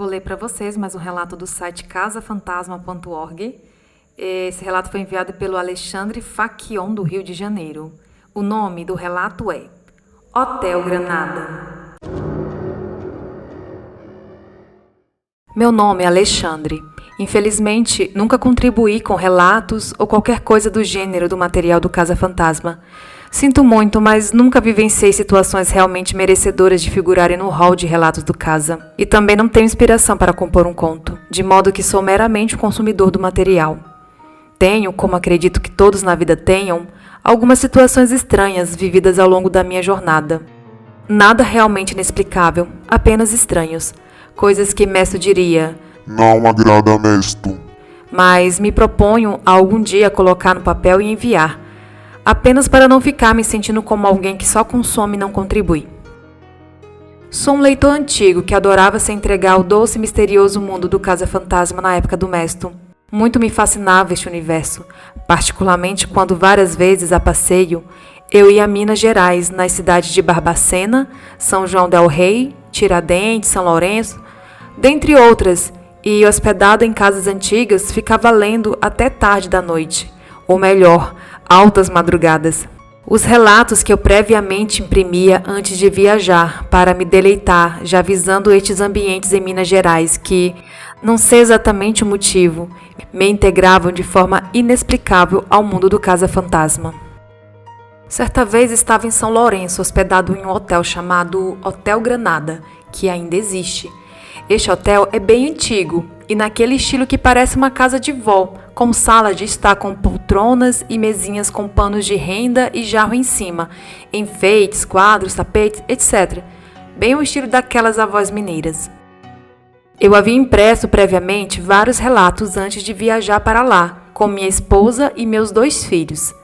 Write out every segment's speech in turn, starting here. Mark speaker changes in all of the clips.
Speaker 1: ler para vocês mais um relato do site casafantasma.org. Esse relato foi enviado pelo Alexandre Faquion, do Rio de Janeiro. O nome do relato é Hotel Granada. Meu nome é Alexandre. Infelizmente, nunca contribuí com relatos ou qualquer coisa do gênero do material do Casa Fantasma. Sinto muito, mas nunca vivenciei situações realmente merecedoras de figurarem no hall de relatos do Casa. E também não tenho inspiração para compor um conto, de modo que sou meramente um consumidor do material. Tenho, como acredito que todos na vida tenham, algumas situações estranhas vividas ao longo da minha jornada. Nada realmente inexplicável, apenas estranhos. Coisas que Mesto diria:
Speaker 2: não agrada, Mesto.
Speaker 1: Mas me proponho a algum dia colocar no papel e enviar, apenas para não ficar me sentindo como alguém que só consome e não contribui. Sou um leitor antigo que adorava se entregar ao doce e misterioso mundo do Casa Fantasma na época do Mesto. Muito me fascinava este universo, particularmente quando várias vezes a passeio eu ia a Minas Gerais, nas cidades de Barbacena, São João del Rei, Tiradentes, São Lourenço, dentre outras, e hospedado em casas antigas ficava lendo até tarde da noite, ou melhor, altas madrugadas. Os relatos que eu previamente imprimia antes de viajar para me deleitar, já visando estes ambientes em Minas Gerais que, não sei exatamente o motivo, me integravam de forma inexplicável ao mundo do Casa Fantasma. Certa vez estava em São Lourenço, hospedado em um hotel chamado Hotel Granada, que ainda existe. Este hotel é bem antigo e naquele estilo que parece uma casa de vó, com sala de estar com poltronas e mesinhas com panos de renda e jarro em cima, enfeites, quadros, tapetes, etc. Bem o estilo daquelas avós mineiras. Eu havia impresso previamente vários relatos antes de viajar para lá, com minha esposa e meus 2 filhos.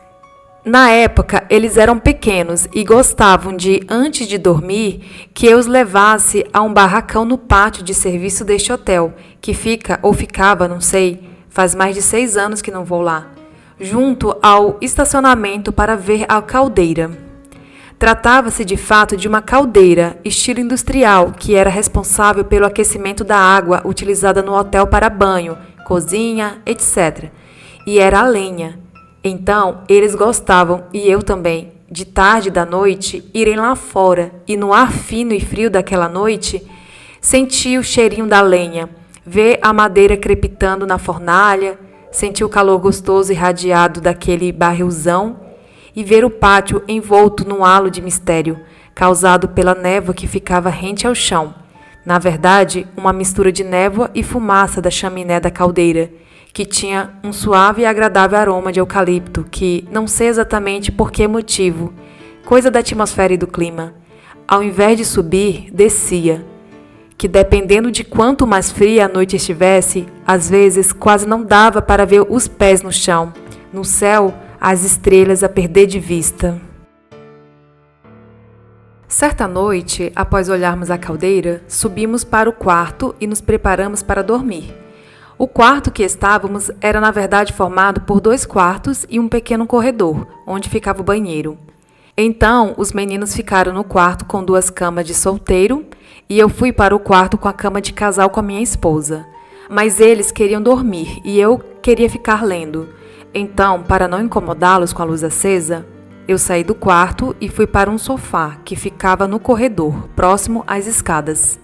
Speaker 1: Na época, eles eram pequenos e gostavam de, antes de dormir, que eu os levasse a um barracão no pátio de serviço deste hotel, que fica, ou ficava, não sei, faz mais de 6 anos que não vou lá, junto ao estacionamento para ver a caldeira. Tratava-se de fato de uma caldeira, estilo industrial, que era responsável pelo aquecimento da água utilizada no hotel para banho, cozinha, etc. E era a lenha. Então, eles gostavam, e eu também, de tarde da noite, irem lá fora e no ar fino e frio daquela noite, sentir o cheirinho da lenha, ver a madeira crepitando na fornalha, sentir o calor gostoso irradiado daquele barrilzão e ver o pátio envolto num halo de mistério, causado pela névoa que ficava rente ao chão. Na verdade, uma mistura de névoa e fumaça da chaminé da caldeira, que tinha um suave e agradável aroma de eucalipto que, não sei exatamente por que motivo, coisa da atmosfera e do clima, ao invés de subir, descia, que dependendo de quanto mais fria a noite estivesse, às vezes quase não dava para ver os pés no chão, no céu, as estrelas a perder de vista. Certa noite, após olharmos a caldeira, subimos para o quarto e nos preparamos para dormir. O quarto que estávamos era na verdade formado por 2 quartos e um pequeno corredor, onde ficava o banheiro. Então, os meninos ficaram no quarto com 2 camas de solteiro e eu fui para o quarto com a cama de casal com a minha esposa. Mas eles queriam dormir e eu queria ficar lendo. Então, para não incomodá-los com a luz acesa, eu saí do quarto e fui para um sofá que ficava no corredor, próximo às escadas.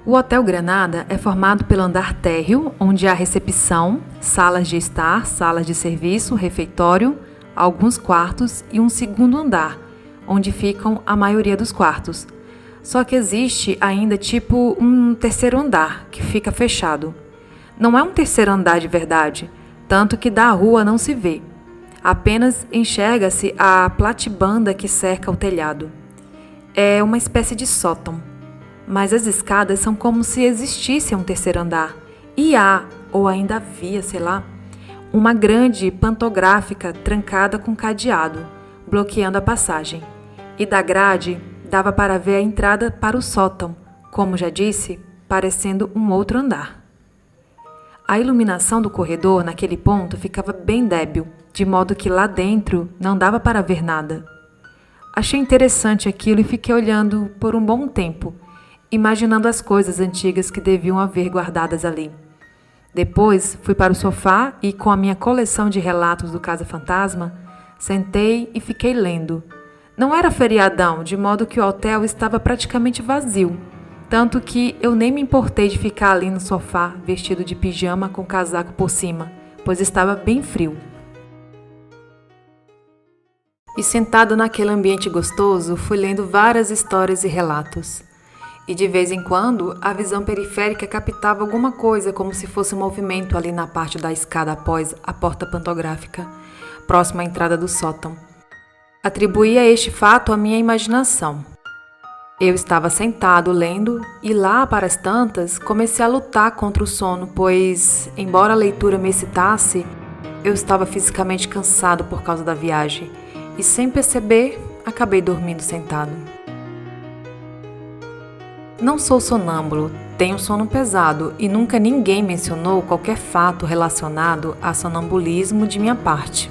Speaker 1: O Hotel Granada é formado pelo andar térreo, onde há recepção, salas de estar, salas de serviço, refeitório, alguns quartos e um segundo andar, onde ficam a maioria dos quartos. Só que existe ainda tipo um terceiro andar, que fica fechado. Não é um terceiro andar de verdade, tanto que da rua não se vê. Apenas enxerga-se a platibanda que cerca o telhado. É uma espécie de sótão. Mas as escadas são como se existisse um terceiro andar. E há, ou ainda havia, sei lá, uma grande pantográfica trancada com cadeado, bloqueando a passagem. E da grade dava para ver a entrada para o sótão, como já disse, parecendo um outro andar. A iluminação do corredor naquele ponto ficava bem débil, de modo que lá dentro não dava para ver nada. Achei interessante aquilo e fiquei olhando por um bom tempo. imaginando as coisas antigas que deviam haver guardadas ali. Depois, fui para o sofá e, com a minha coleção de relatos do Casa Fantasma, sentei e fiquei lendo. Não era feriadão, de modo que o hotel estava praticamente vazio, tanto que eu nem me importei de ficar ali no sofá, vestido de pijama com casaco por cima, pois estava bem frio. E sentado naquele ambiente gostoso, fui lendo várias histórias e relatos. E de vez em quando, a visão periférica captava alguma coisa, como se fosse um movimento ali na parte da escada após a porta pantográfica, próxima à entrada do sótão. Atribuía este fato à minha imaginação. Eu estava sentado lendo e lá, para as tantas, comecei a lutar contra o sono, pois, embora a leitura me excitasse, eu estava fisicamente cansado por causa da viagem e, sem perceber, acabei dormindo sentado. Não sou sonâmbulo, tenho sono pesado e nunca ninguém mencionou qualquer fato relacionado a sonambulismo de minha parte.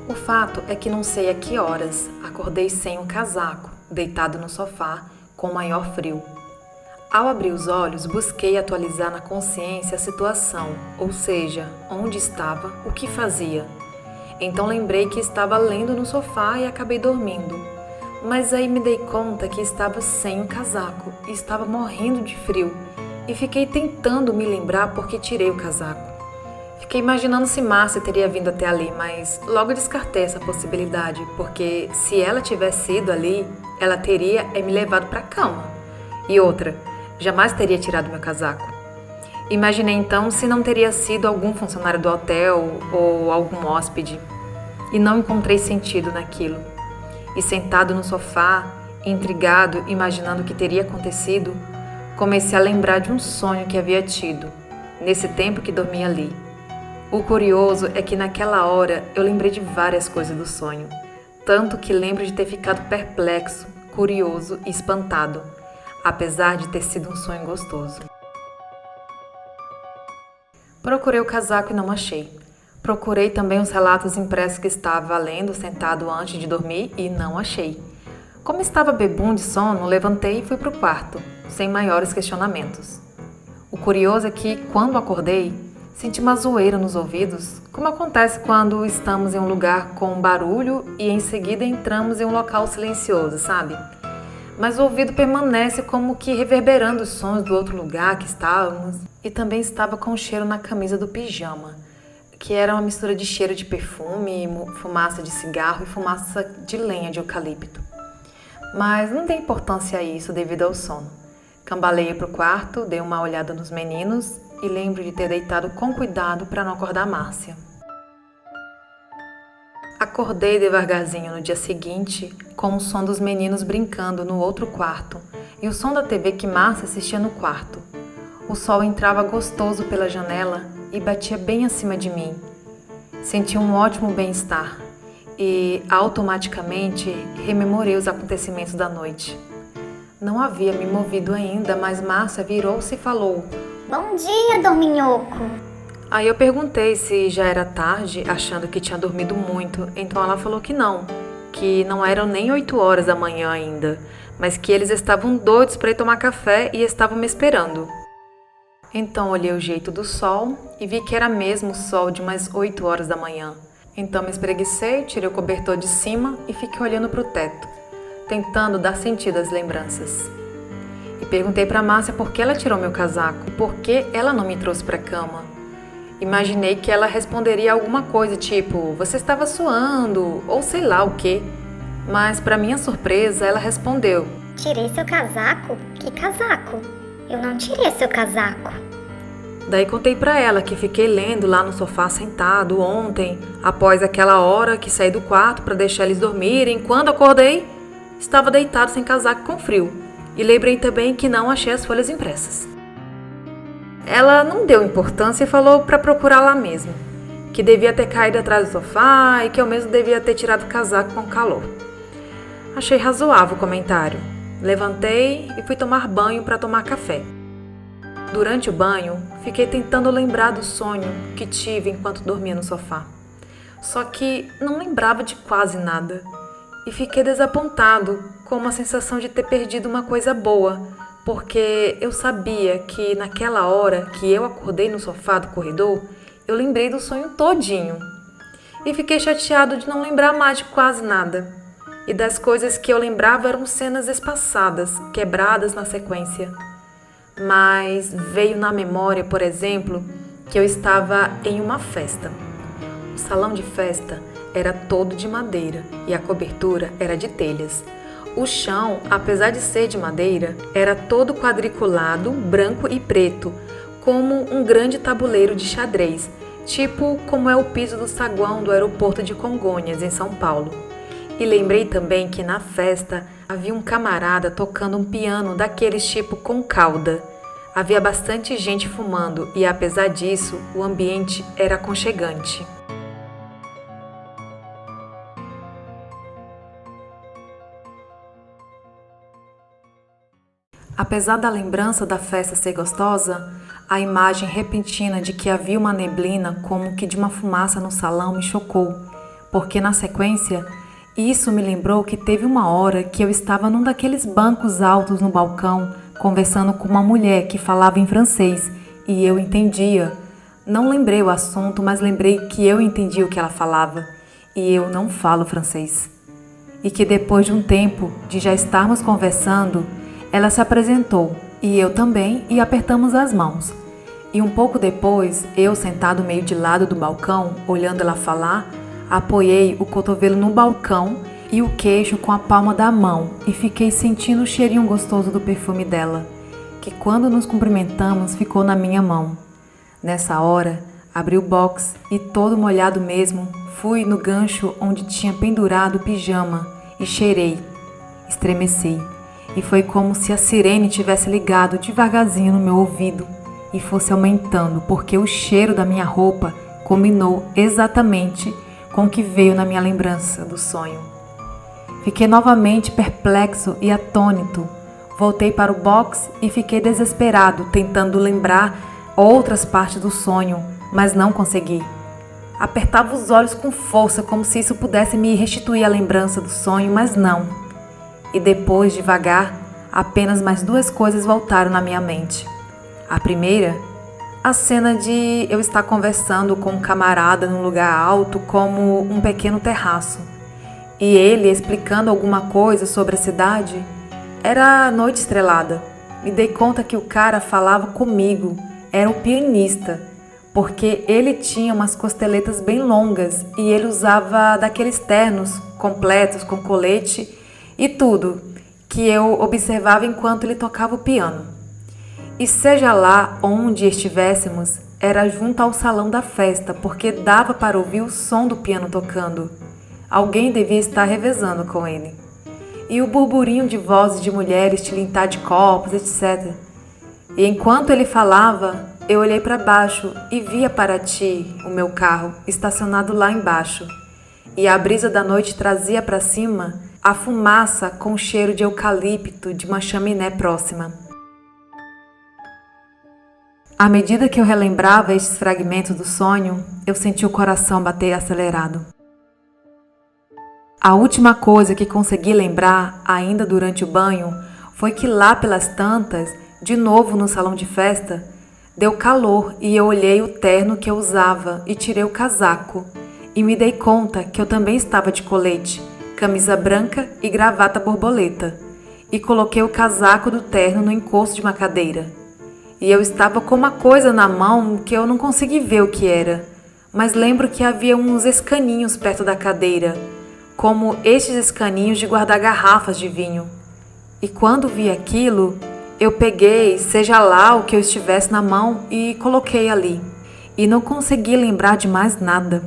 Speaker 1: O fato é que não sei a que horas acordei sem um casaco, deitado no sofá, com maior frio. Ao abrir os olhos, busquei atualizar na consciência a situação, ou seja, onde estava, o que fazia. Então lembrei que estava lendo no sofá e acabei dormindo. Mas aí me dei conta que estava sem o casaco e estava morrendo de frio e fiquei tentando me lembrar porque tirei o casaco. Fiquei imaginando se Márcia teria vindo até ali, mas logo descartei essa possibilidade, porque se ela tivesse ido ali, ela teria me levado para a cama. E outra, jamais teria tirado meu casaco. Imaginei então se não teria sido algum funcionário do hotel ou algum hóspede e não encontrei sentido naquilo. E sentado no sofá, intrigado, imaginando o que teria acontecido, comecei a lembrar de um sonho que havia tido, nesse tempo que dormia ali. O curioso é que naquela hora eu lembrei de várias coisas do sonho, tanto que lembro de ter ficado perplexo, curioso e espantado, apesar de ter sido um sonho gostoso. Procurei o casaco e não achei. Procurei também os relatos impressos que estava lendo sentado antes de dormir e não achei. Como estava bebum de sono, levantei e fui para o quarto, sem maiores questionamentos. O curioso é que, quando acordei, senti uma zoeira nos ouvidos, como acontece quando estamos em um lugar com barulho e em seguida entramos em um local silencioso, sabe? Mas o ouvido permanece como que reverberando os sons do outro lugar que estávamos e também estava com o cheiro na camisa do pijama, que era uma mistura de cheiro de perfume, fumaça de cigarro e fumaça de lenha de eucalipto. Mas não dei importância a isso devido ao sono. Cambaleei para o quarto, dei uma olhada nos meninos e lembro de ter deitado com cuidado para não acordar Márcia. Acordei devagarzinho no dia seguinte com o som dos meninos brincando no outro quarto e o som da TV que Márcia assistia no quarto. O sol entrava gostoso pela janela e batia bem acima de mim. Senti um ótimo bem-estar e, automaticamente, rememorei os acontecimentos da noite. Não havia me movido ainda, mas Márcia virou-se e falou:
Speaker 3: Bom dia, dorminhoco!
Speaker 1: Aí eu perguntei se já era tarde, achando que tinha dormido muito, então ela falou que não eram nem 8 horas da manhã ainda, mas que eles estavam doidos para ir tomar café e estavam me esperando. Então olhei o jeito do sol e vi que era mesmo o sol de umas 8 horas da manhã. Então me espreguicei, tirei o cobertor de cima e fiquei olhando para o teto, tentando dar sentido às lembranças. E perguntei para Márcia por que ela tirou meu casaco e por que ela não me trouxe para a cama. Imaginei que ela responderia alguma coisa tipo, você estava suando, ou sei lá o quê. Mas para minha surpresa, ela respondeu:
Speaker 3: Tirei seu casaco? Que casaco? Eu não tirei seu casaco.
Speaker 1: Daí contei pra ela que fiquei lendo lá no sofá sentado ontem, após aquela hora que saí do quarto para deixar eles dormirem. Quando acordei, estava deitado sem casaco com frio. E lembrei também que não achei as folhas impressas. Ela não deu importância e falou para procurar lá mesmo, que devia ter caído atrás do sofá e que eu mesmo devia ter tirado o casaco com calor. Achei razoável o comentário. Levantei e fui tomar banho para tomar café. Durante o banho, fiquei tentando lembrar do sonho que tive enquanto dormia no sofá. Só que não lembrava de quase nada. E fiquei desapontado, com uma sensação de ter perdido uma coisa boa, porque eu sabia que naquela hora que eu acordei no sofá do corredor, eu lembrei do sonho todinho. E fiquei chateado de não lembrar mais de quase nada. E das coisas que eu lembrava eram cenas espaçadas, quebradas na sequência. Mas veio na memória, por exemplo, que eu estava em uma festa. O salão de festa era todo de madeira e a cobertura era de telhas. O chão, apesar de ser de madeira, era todo quadriculado, branco e preto, como um grande tabuleiro de xadrez, tipo como é o piso do saguão do aeroporto de Congonhas, em São Paulo. E lembrei também que na festa havia um camarada tocando um piano daqueles tipo com cauda. Havia bastante gente fumando e, apesar disso, o ambiente era aconchegante. Apesar da lembrança da festa ser gostosa, a imagem repentina de que havia uma neblina como que de uma fumaça no salão me chocou, porque na sequência, isso me lembrou que teve uma hora que eu estava num daqueles bancos altos no balcão, conversando com uma mulher que falava em francês e eu entendia. Não lembrei o assunto, mas lembrei que eu entendia o que ela falava e eu não falo francês. E que depois de um tempo de já estarmos conversando, ela se apresentou e eu também e apertamos as mãos. E um pouco depois, eu sentado meio de lado do balcão, olhando ela falar, apoiei o cotovelo no balcão e o queixo com a palma da mão e fiquei sentindo o cheirinho gostoso do perfume dela, que quando nos cumprimentamos ficou na minha mão. Nessa hora, abri o box e todo molhado mesmo, fui no gancho onde tinha pendurado o pijama e cheirei, estremeci. E foi como se a sirene tivesse ligado devagarzinho no meu ouvido e fosse aumentando, porque o cheiro da minha roupa combinou exatamente com o que veio na minha lembrança do sonho. Fiquei novamente perplexo e atônito. Voltei para o box e fiquei desesperado, tentando lembrar outras partes do sonho, mas não consegui. Apertava os olhos com força, como se isso pudesse me restituir a lembrança do sonho, mas não. E depois, devagar, apenas mais duas coisas voltaram na minha mente. A primeira, a cena de eu estar conversando com um camarada num lugar alto como um pequeno terraço. E ele explicando alguma coisa sobre a cidade. Era noite estrelada. Me dei conta que o cara falava comigo, era o pianista, porque ele tinha umas costeletas bem longas e ele usava daqueles ternos completos com colete e tudo, que eu observava enquanto ele tocava o piano. E seja lá onde estivéssemos, era junto ao salão da festa, porque dava para ouvir o som do piano tocando. Alguém devia estar revezando com ele. E o burburinho de vozes de mulheres tilintar de copos, etc. E enquanto ele falava, eu olhei para baixo e via Paraty, o meu carro, estacionado lá embaixo. E a brisa da noite trazia para cima a fumaça com cheiro de eucalipto de uma chaminé próxima. À medida que eu relembrava estes fragmentos do sonho, eu senti o coração bater acelerado. A última coisa que consegui lembrar, ainda durante o banho, foi que lá pelas tantas, de novo no salão de festa, deu calor e eu olhei o terno que eu usava e tirei o casaco. E me dei conta que eu também estava de colete, camisa branca e gravata borboleta, e coloquei o casaco do terno no encosto de uma cadeira. E eu estava com uma coisa na mão que eu não consegui ver o que era, mas lembro que havia uns escaninhos perto da cadeira, como estes escaninhos de guardar garrafas de vinho. E quando vi aquilo, eu peguei, seja lá o que eu estivesse na mão, e coloquei ali. E não consegui lembrar de mais nada.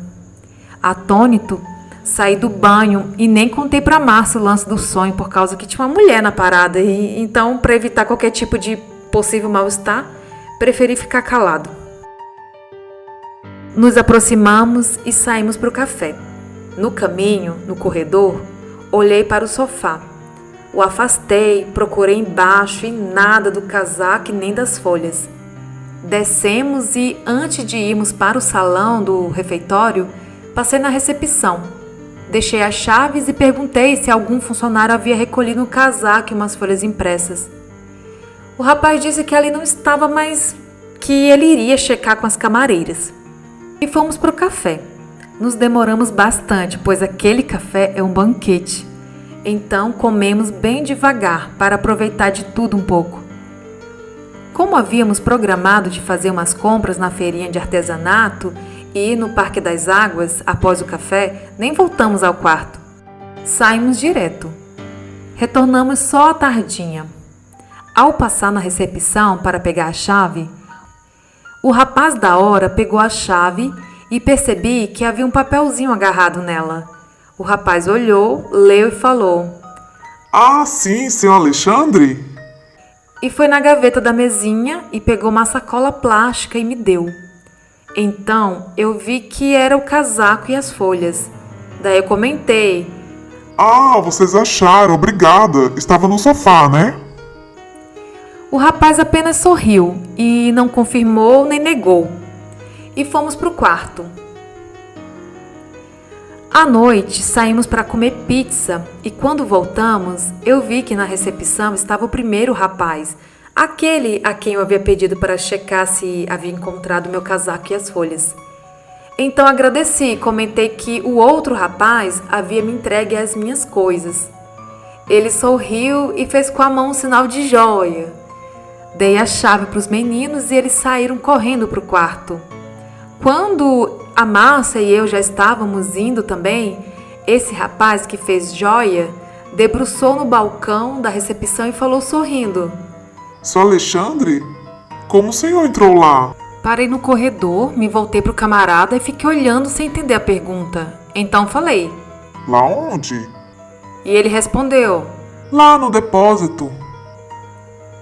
Speaker 1: Atônito, saí do banho e nem contei para Márcia o lance do sonho, por causa que tinha uma mulher na parada. E então, para evitar qualquer tipo de possível mal-estar, preferi ficar calado. Nos aproximamos e saímos para o café. No caminho, no corredor, olhei para o sofá. O afastei, procurei embaixo e nada do casaco e nem das folhas. Descemos e, antes de irmos para o salão do refeitório, passei na recepção. Deixei as chaves e perguntei se algum funcionário havia recolhido um casaco e umas folhas impressas. O rapaz disse que ali não estava, mas que ele iria checar com as camareiras. E fomos para o café. Nos demoramos bastante, pois aquele café é um banquete. Então comemos bem devagar para aproveitar de tudo um pouco. Como havíamos programado de fazer umas compras na feirinha de artesanato e ir no Parque das Águas após o café, nem voltamos ao quarto. Saímos direto. Retornamos só à tardinha. Ao passar na recepção para pegar a chave, o rapaz da hora pegou a chave e percebi que havia um papelzinho agarrado nela. O rapaz olhou, leu e falou:
Speaker 4: Ah, sim, senhor Alexandre?
Speaker 1: E foi na gaveta da mesinha e pegou uma sacola plástica e me deu. Então eu vi que era o casaco e as folhas. Daí eu comentei:
Speaker 4: Ah, vocês acharam, obrigada. Estava no sofá, né?
Speaker 1: O rapaz apenas sorriu e não confirmou nem negou. E fomos para o quarto. À noite, saímos para comer pizza e quando voltamos, eu vi que na recepção estava o primeiro rapaz, aquele a quem eu havia pedido para checar se havia encontrado meu casaco e as folhas. Então agradeci e comentei que o outro rapaz havia me entregue as minhas coisas. Ele sorriu e fez com a mão um sinal de joia. Dei a chave para os meninos e eles saíram correndo para o quarto. Quando a Márcia e eu já estávamos indo também, esse rapaz que fez joia debruçou no balcão da recepção e falou sorrindo:
Speaker 4: Senhor Alexandre? Como o senhor entrou lá?
Speaker 1: Parei no corredor, me voltei para o camarada e fiquei olhando sem entender a pergunta. Então falei:
Speaker 4: Lá onde?
Speaker 1: E ele respondeu:
Speaker 4: Lá no depósito.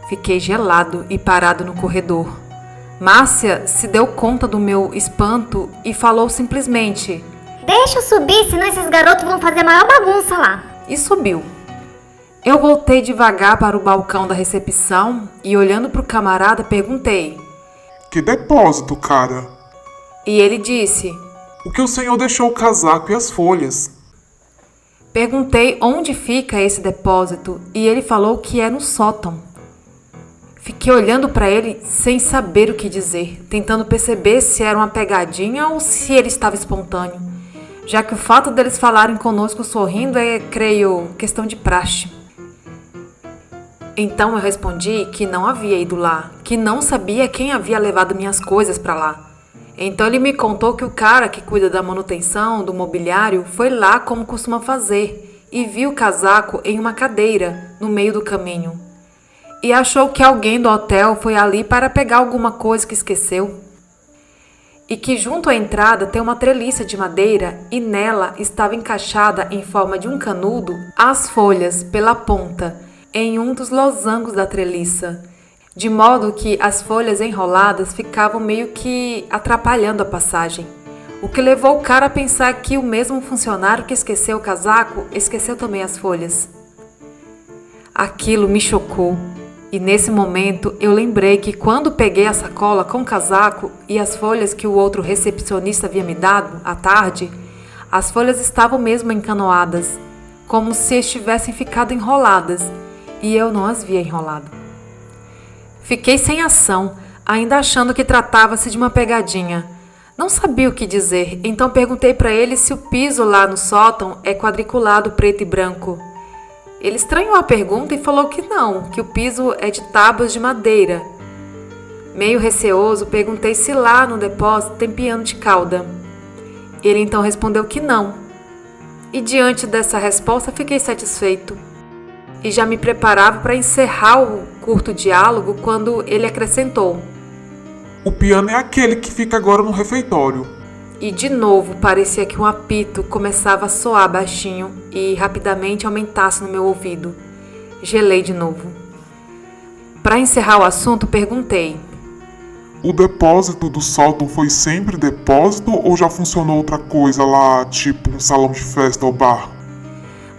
Speaker 1: Fiquei gelado e parado no corredor. Márcia se deu conta do meu espanto e falou simplesmente:
Speaker 3: Deixa eu subir, senão esses garotos vão fazer a maior bagunça lá.
Speaker 1: E subiu. Eu voltei devagar para o balcão da recepção e, olhando para o camarada, perguntei:
Speaker 4: Que depósito, cara?
Speaker 1: E ele disse:
Speaker 4: O que o senhor deixou o casaco e as folhas?
Speaker 1: Perguntei onde fica esse depósito e ele falou que é no sótão. Fiquei olhando para ele sem saber o que dizer, tentando perceber se era uma pegadinha ou se ele estava espontâneo, já que o fato deles falarem conosco sorrindo é, creio, questão de praxe. Então eu respondi que não havia ido lá, que não sabia quem havia levado minhas coisas para lá. Então ele me contou que o cara que cuida da manutenção do mobiliário foi lá como costuma fazer e viu o casaco em uma cadeira no meio do caminho. E achou que alguém do hotel foi ali para pegar alguma coisa que esqueceu. E que junto à entrada tem uma treliça de madeira e nela estava encaixada em forma de um canudo as folhas pela ponta em um dos losangos da treliça, de modo que as folhas enroladas ficavam meio que atrapalhando a passagem, o que levou o cara a pensar que o mesmo funcionário que esqueceu o casaco esqueceu também as folhas. Aquilo me chocou. E nesse momento eu lembrei que quando peguei a sacola com o casaco e as folhas que o outro recepcionista havia me dado à tarde, as folhas estavam mesmo encanoadas, como se estivessem ficado enroladas, e eu não as via enrolado. Fiquei sem ação, ainda achando que tratava-se de uma pegadinha. Não sabia o que dizer, então perguntei para ele se o piso lá no sótão é quadriculado preto e branco. Ele estranhou a pergunta e falou que não, que o piso é de tábuas de madeira. Meio receoso, perguntei se lá no depósito tem piano de cauda. Ele então respondeu que não. E diante dessa resposta fiquei satisfeito. E já me preparava para encerrar o curto diálogo quando ele acrescentou:
Speaker 4: O piano é aquele que fica agora no refeitório.
Speaker 1: E de novo parecia que um apito começava a soar baixinho e rapidamente aumentasse no meu ouvido. Gelei de novo. Para encerrar o assunto, perguntei:
Speaker 4: O depósito do sótão foi sempre depósito ou já funcionou outra coisa lá, tipo um salão de festa ou bar?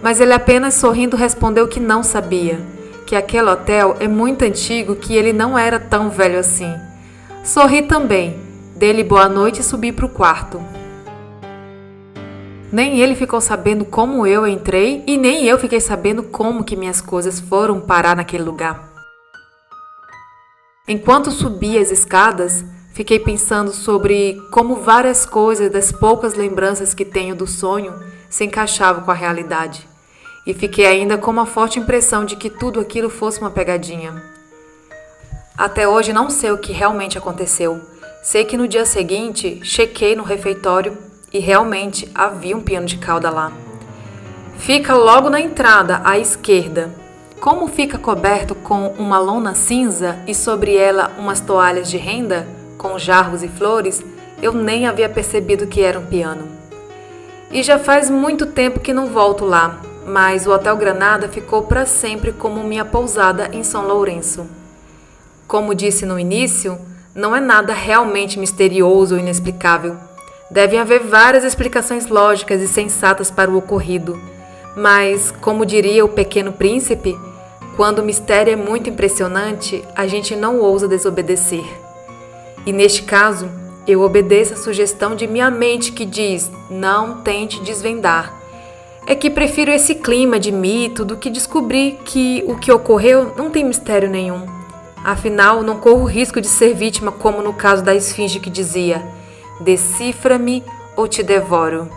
Speaker 1: Mas ele apenas sorrindo respondeu que não sabia, que aquele hotel é muito antigo, que ele não era tão velho assim. Sorri também. Dei-lhe boa noite e subi para o quarto. Nem ele ficou sabendo como eu entrei e nem eu fiquei sabendo como que minhas coisas foram parar naquele lugar. Enquanto subia as escadas, fiquei pensando sobre como várias coisas das poucas lembranças que tenho do sonho se encaixavam com a realidade. E fiquei ainda com uma forte impressão de que tudo aquilo fosse uma pegadinha. Até hoje não sei o que realmente aconteceu. Sei que no dia seguinte, chequei no refeitório e realmente havia um piano de cauda lá. Fica logo na entrada, à esquerda. Como fica coberto com uma lona cinza e sobre ela umas toalhas de renda, com jarros e flores, eu nem havia percebido que era um piano. E já faz muito tempo que não volto lá, mas o Hotel Granada ficou para sempre como minha pousada em São Lourenço. Como disse no início, não é nada realmente misterioso ou inexplicável. Devem haver várias explicações lógicas e sensatas para o ocorrido. Mas, como diria o Pequeno Príncipe, quando o mistério é muito impressionante, a gente não ousa desobedecer. E neste caso, eu obedeço a sugestão de minha mente que diz: não tente desvendar. É que prefiro esse clima de mito do que descobrir que o que ocorreu não tem mistério nenhum. Afinal, não corro o risco de ser vítima como no caso da esfinge que dizia: decifra-me ou te devoro.